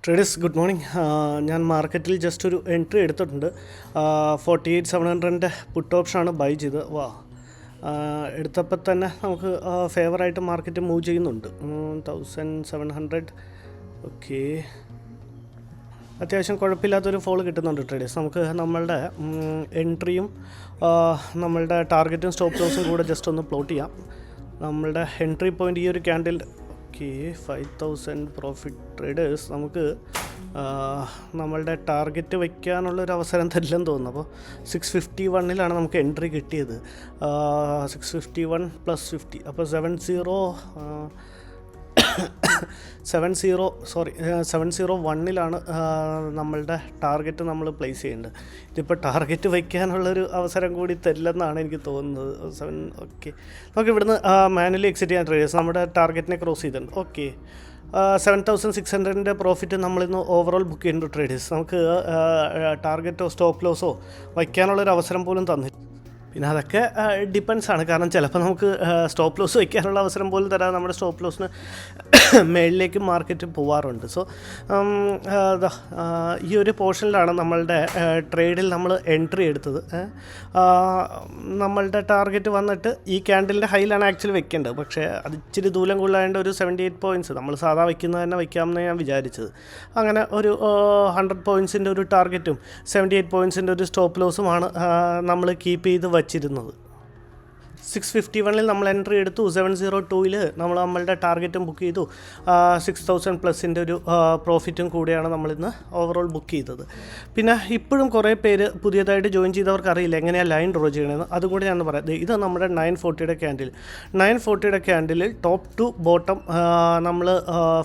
Traders good morning. ഞാൻ മാർക്കറ്റിൽ just ഒരു എൻട്രി എടുത്തിട്ടുണ്ട്. 48,700 പുട്ട് ഓപ്ഷനാണ് ബൈ ചെയ്ത്. എടുത്തപ്പോൾ തന്നെ നമുക്ക് ഫേവറായിട്ട് മാർക്കറ്റ് മൂവ് ചെയ്യുന്നുണ്ട്. 1,700. ഓക്കെ, അത്യാവശ്യം കുഴപ്പമില്ലാത്തൊരു ഫോൾ കിട്ടുന്നുണ്ട് ട്രേഡേഴ്സ്. നമുക്ക് നമ്മളുടെ എൻട്രിയും നമ്മളുടെ ടാർഗറ്റും സ്റ്റോപ്പ് ലോസും കൂടെ ജസ്റ്റ് ഒന്ന് പ്ലോട്ട് ചെയ്യാം. നമ്മളുടെ എൻട്രി പോയിൻ്റ് ഈ ഒരു ക്യാൻഡിൽ 5,000 പ്രോഫിറ്റ്. ട്രേഡേഴ്സ് നമുക്ക് നമ്മളുടെ ടാർഗറ്റ് വയ്ക്കാനുള്ളൊരു അവസരം തരില്ലെന്ന് തോന്നുന്നു. അപ്പോൾ 651 നമുക്ക് എൻട്രി കിട്ടിയത്. 651 + 50 അപ്പോൾ 701 നമ്മളുടെ ടാർഗറ്റ് നമ്മൾ പ്ലേസ് ചെയ്യേണ്ടത്. ഇതിപ്പോൾ ടാർഗറ്റ് വയ്ക്കാനുള്ളൊരു അവസരം കൂടി തരില്ലെന്നാണ് എനിക്ക് തോന്നുന്നത്. ഓക്കെ, നമുക്ക് ഇവിടുന്ന് മാനുവലി എക്സിറ്റ് ചെയ്യാൻ ട്രേഡേഴ്സ്. നമ്മുടെ ടാർഗറ്റിനെ ക്രോസ് ചെയ്തിട്ടുണ്ട്. ഓക്കെ, 7,600 പ്രോഫിറ്റ് നമ്മളിന്ന് ഓവറോൾ ബുക്ക് ചെയ്യുന്നുണ്ട് ട്രേഡേഴ്സ്. നമുക്ക് ടാർഗറ്റോ സ്റ്റോപ്പ് ലോസോ വയ്ക്കാനുള്ളൊരു അവസരം പോലും തന്നില്ല. പിന്നെ അതൊക്കെ ഡിപ്പെൻസാണ്. കാരണം ചിലപ്പോൾ നമുക്ക് സ്റ്റോപ്പ് ലോസ് വയ്ക്കാനുള്ള അവസരം പോലും തരാതെ നമ്മുടെ സ്റ്റോപ്പ് ലോസിന് മേളിലേക്ക് മാർക്കറ്റ് പോവാറുണ്ട്. സോ ഈ ഒരു പോർഷനിലാണ് നമ്മളുടെ ട്രേഡിൽ നമ്മൾ എൻട്രി എടുത്തത്. നമ്മളുടെ ടാർഗറ്റ് വന്നിട്ട് ഈ ക്യാൻഡിലിൻ്റെ ഹൈയിലാണ് ആക്ച്വലി വെക്കേണ്ടത്. പക്ഷേ അത് ഇച്ചിരി ദൂരം കൂടുതലായതുകൊണ്ട് ഒരു 78 പോയിൻറ്റ്സ് നമ്മൾ സാധാ വയ്ക്കുന്നത് തന്നെ വയ്ക്കാമെന്ന് ഞാൻ വിചാരിച്ചത്. അങ്ങനെ ഒരു 100 പോയിൻറ്റ്സിൻ്റെ ഒരു ടാർഗറ്റും 78 പോയിൻറ്റ്സിൻ്റെ ഒരു സ്റ്റോപ്പ് ലോസുമാണ് നമ്മൾ കീപ്പ് ചെയ്ത് വച്ചിരുന്നത്. 651 നമ്മൾ എൻട്രി എടുത്തു. 702 നമ്മളുടെ ടാർഗറ്റും ബുക്ക് ചെയ്തു. 6,000+ ഒരു പ്രോഫിറ്റും കൂടിയാണ് നമ്മളിന്ന് ഓവറോൾ ബുക്ക് ചെയ്തത്. പിന്നെ ഇപ്പോഴും കുറേ പേര് പുതിയതായിട്ട് ജോയിൻ ചെയ്തവർക്ക് അറിയില്ല എങ്ങനെയാണ് ലൈൻ ഡ്രോ ചെയ്യണമെന്ന്. അതുകൂടി ഞാൻ പറയാം. ഇത് നമ്മുടെ 940 ക്യാൻഡിൽ. 940 ക്യാൻഡിലിൽ ടോപ്പ് ടു ബോട്ടം നമ്മൾ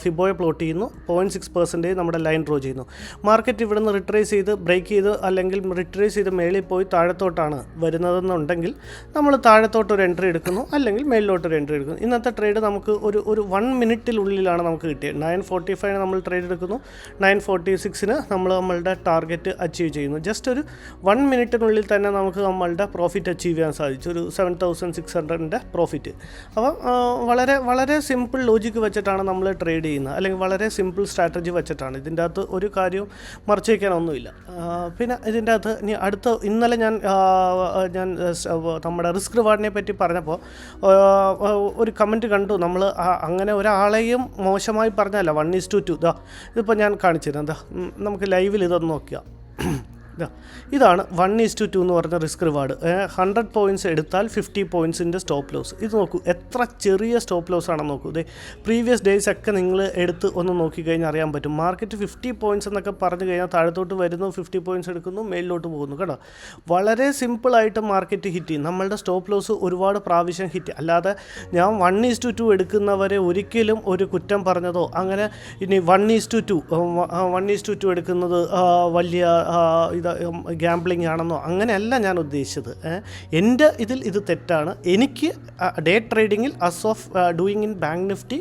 ഫിബോയെ പ്ലോട്ട് ചെയ്യുന്നു. 0.6% നമ്മുടെ ലൈൻ ഡ്രോ ചെയ്യുന്നു. മാർക്കറ്റ് ഇവിടെ നിന്ന് റിട്രേസ് ചെയ്ത് ബ്രേക്ക് ചെയ്ത് അല്ലെങ്കിൽ റിട്രേസ് ചെയ്ത് മേളിൽ പോയി താഴത്തോട്ടാണ് വരുന്നതെന്നുണ്ടെങ്കിൽ നമ്മൾ താഴത്തോട്ട് ഒരു എൻട്രി എടുക്കുന്നു, അല്ലെങ്കിൽ മേളിലോട്ടൊരു എൻട്രി എടുക്കുന്നു. ഇന്നത്തെ ട്രേഡ് നമുക്ക് ഒരു 1 മിനിറ്റിനുള്ളിലാണ് നമുക്ക് കിട്ടിയത്. 945 നമ്മൾ ട്രേഡ് എടുക്കുന്നു. 946 നമ്മളുടെ ടാർഗറ്റ് അച്ചീവ് ചെയ്യുന്നു. ജസ്റ്റ് ഒരു 1 മിനിറ്റിനുള്ളിൽ തന്നെ നമുക്ക് നമ്മളുടെ പ്രോഫിറ്റ് അച്ചീവ് ചെയ്യാൻ സാധിച്ചു. ഒരു 7,600 പ്രോഫിറ്റ്. അപ്പോൾ വളരെ വളരെ സിമ്പിൾ ലോജിക്ക് വെച്ചിട്ടാണ് നമ്മൾ ട്രേഡ് ചെയ്യുന്നത്, അല്ലെങ്കിൽ വളരെ സിമ്പിൾ സ്ട്രാറ്റജി വെച്ചിട്ടാണ്. ഇതിൻ്റെ അകത്ത് ഒരു കാര്യവും മറച്ചു വയ്ക്കാനൊന്നുമില്ല. പിന്നെ ഇതിൻ്റെ അകത്ത് ഇന്നലെ ഞാൻ നമ്മുടെ റിസ്ക് റിവാർഡിനെ പറ്റി പറഞ്ഞപ്പോൾ ഒരു കമൻറ്റ് കണ്ടു. നമ്മൾ അങ്ങനെ ഒരാളെയും മോശമായി പറഞ്ഞല്ല. 1:2. ഇതിപ്പോൾ ഞാൻ കാണിച്ചിരുന്നത്. നമുക്ക് ലൈവിൽ ഇതൊന്ന് നോക്കിയാൽ ഇതാണ് 1:2 എന്ന് പറഞ്ഞ റിസ്ക് റിവാർഡ്. 100 പോയിൻറ്റ്സ് എടുത്താൽ 50 പോയിൻറ്റ്സിൻ്റെ സ്റ്റോപ്പ് ലോസ്. ഇത് നോക്കൂ, എത്ര ചെറിയ സ്റ്റോപ്പ് ലോസ് ആണെന്ന് നോക്കൂ. ഇത് പ്രീവിയസ് ഡേയ്സ് ഒക്കെ നിങ്ങൾ എടുത്ത് ഒന്ന് നോക്കിക്കഴിഞ്ഞാൽ അറിയാൻ പറ്റും. മാർക്കറ്റ് 50 പോയിൻറ്റ്സ് എന്നൊക്കെ പറഞ്ഞു കഴിഞ്ഞാൽ താഴത്തോട്ട് വരുന്നു, 50 പോയിൻറ്റ്സ് എടുക്കുന്നു, മേലിലോട്ട് പോകുന്നു. കേട്ടോ, വളരെ സിമ്പിളായിട്ട് മാർക്കറ്റ് ഹിറ്റ് ചെയ്യും. നമ്മളുടെ സ്റ്റോപ്പ് ലോസ് ഒരുപാട് പ്രാവശ്യം ഹിറ്റ്. അല്ലാതെ ഞാൻ 1:2 എടുക്കുന്നവരെ ഒരിക്കലും ഒരു കുറ്റം പറഞ്ഞതോ അങ്ങനെ ഇനി 1:2 എടുക്കുന്നത് വലിയ ഗ്യാംബ്ലിംഗ് ആണെന്നോ അങ്ങനെയല്ല ഞാൻ ഉദ്ദേശിച്ചത്. എൻ്റെ ഇത് തെറ്റാണ്. എനിക്ക് ഡേ ട്രേഡിങ്ങിൽ of doing in bank Nifty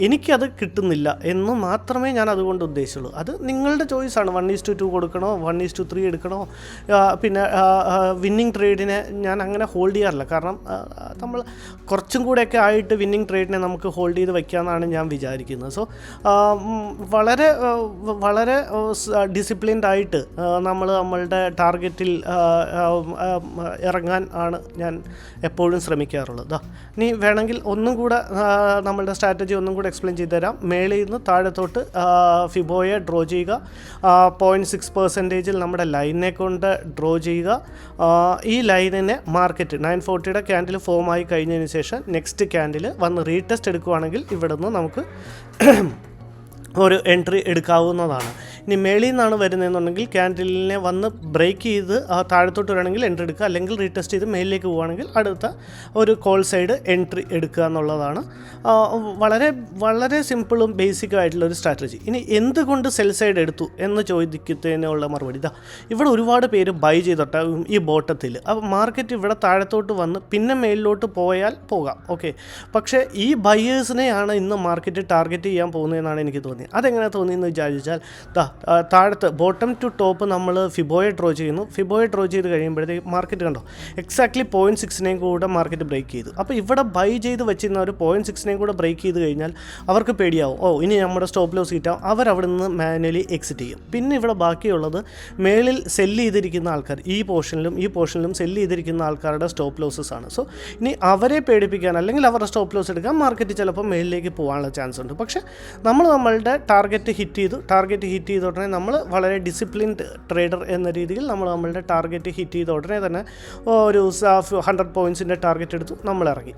എനിക്കത് കിട്ടുന്നില്ല എന്ന് മാത്രമേ ഞാൻ അതുകൊണ്ട് ഉദ്ദേശിച്ചുള്ളൂ. അത് നിങ്ങളുടെ ചോയ്സാണ്. 1:2 കൊടുക്കണോ, 1:3 എടുക്കണോ. പിന്നെ വിന്നിങ് ട്രേഡിനെ ഞാൻ അങ്ങനെ ഹോൾഡ് ചെയ്യാറില്ല. കാരണം നമ്മൾ കുറച്ചും കൂടെയൊക്കെ ആയിട്ട് വിന്നിങ് ട്രേഡിനെ നമുക്ക് ഹോൾഡ് ചെയ്ത് വയ്ക്കാമെന്നാണ് ഞാൻ വിചാരിക്കുന്നത്. സോ വളരെ വളരെ ഡിസിപ്ലിൻഡ് ആയിട്ട് നമ്മളുടെ ടാർഗറ്റിൽ ഇറങ്ങാൻ ആണ് ഞാൻ എപ്പോഴും ശ്രമിക്കാറുള്ളത്. ഇനി വേണമെങ്കിൽ ഒന്നും കൂടെ നമ്മളുടെ സ്ട്രാറ്റജി ഒന്നും കൂടെ എക്സ്പ്ലെയിൻ ചെയ്തു തരാം. മേളിൽ നിന്ന് താഴത്തോട്ട് ഫിബോയെ ഡ്രോ ചെയ്യുക. 0.6% നമ്മുടെ ലൈനിനെ കൊണ്ട് ഡ്രോ ചെയ്യുക. ഈ ലൈനിനെ മാർക്കറ്റ് 940 ക്യാൻഡിൽ ഫോമായി കഴിഞ്ഞതിന് ശേഷം നെക്സ്റ്റ് ക്യാൻഡിൽ വന്ന് റീടെസ്റ്റ് എടുക്കുകയാണെങ്കിൽ ഇവിടെ നിന്ന് നമുക്ക് ഒരു എൻട്രി എടുക്കാവുന്നതാണ്. ഇനി മേളിൽ നിന്നാണ് വരുന്നതെന്നുണ്ടെങ്കിൽ ക്യാൻഡിലിനെ വന്ന് ബ്രേക്ക് ചെയ്ത് താഴത്തോട്ട് വരികയാണെങ്കിൽ എൻട്രി എടുക്കുക, അല്ലെങ്കിൽ റീടെസ്റ്റ് ചെയ്ത് മേലിലേക്ക് പോവുകയാണെങ്കിൽ അടുത്ത ഒരു കോൾ സൈഡ് എൻട്രി എടുക്കുക എന്നുള്ളതാണ്. വളരെ വളരെ സിമ്പിളും ബേസിക്കും ആയിട്ടുള്ളൊരു സ്ട്രാറ്റജി. ഇനി എന്തുകൊണ്ട് സെൽ സൈഡ് എടുത്തു എന്ന് ചോദിക്കുന്നതിനുള്ള മറുപടി ഇവിടെ ഒരുപാട് പേര് ബൈ ചെയ്തിട്ട് ഈ ബോട്ടത്തിൽ. അപ്പോൾ മാർക്കറ്റ് ഇവിടെ താഴത്തോട്ട് വന്ന് പിന്നെ മേലിലോട്ട് പോയാൽ പോകാം, ഓക്കെ. പക്ഷേ ഈ ബയേഴ്സിനെയാണ് ഇന്ന് മാർക്കറ്റ് ടാർഗറ്റ് ചെയ്യാൻ പോകുന്നതെന്നാണ് എനിക്ക് തോന്നിയത്. അതെങ്ങനെ തോന്നിയെന്ന് വിചാരിച്ചാൽ താഴത്ത് ബോട്ടം ടു ടോപ്പ് നമ്മൾ ഫിബോയെ ഡ്രോ ചെയ്യുന്നു. ഫിബോയെ ഡ്രോ ചെയ്ത് കഴിയുമ്പോഴത്തേക്ക് മാർക്കറ്റ് കണ്ടോ എക്സാക്ട്ലി 0.6 കൂടെ മാർക്കറ്റ് ബ്രേക്ക് ചെയ്തു. അപ്പോൾ ഇവിടെ ബൈ ചെയ്ത് വെച്ചിരുന്ന ഒരു 0.6 കൂടെ ബ്രേക്ക് ചെയ്ത് കഴിഞ്ഞാൽ അവർക്ക് പേടിയാവും, ഇനി നമ്മുടെ സ്റ്റോപ്പ് ലോസ് കിട്ടാം. അവരവിടെ നിന്ന് മാനുവലി എക്സിറ്റ് ചെയ്യും. പിന്നെ ഇവിടെ ബാക്കിയുള്ളത് മേളിൽ സെല്ല് ചെയ്തിരിക്കുന്ന ആൾക്കാർ, ഈ പോർഷനിലും സെല്ല് ചെയ്തിരിക്കുന്ന ആൾക്കാരുടെ സ്റ്റോപ്പ് ലോസസ് ആണ്. സോ ഇനി അവരെ പേടിപ്പിക്കാൻ അല്ലെങ്കിൽ അവരുടെ സ്റ്റോപ്പ് ലോസ് എടുക്കാൻ മാർക്കറ്റ് ചിലപ്പോൾ മേളിലേക്ക് പോകാനുള്ള ചാൻസ് ഉണ്ട്. പക്ഷേ നമ്മളുടെ ടാർഗറ്റ് ഹിറ്റ് ചെയ്ത ഉടനെ നമ്മൾ വളരെ ഡിസിപ്ലിൻഡ് ട്രേഡർ എന്ന രീതിയിൽ നമ്മളുടെ ടാർഗറ്റ് ഹിറ്റ് ചെയ്ത ഉടനെ തന്നെ ഒരു 100 പോയിൻറ്റ്സിൻ്റെ ടാർഗറ്റ് എടുത്തു നമ്മൾ ഇറങ്ങി.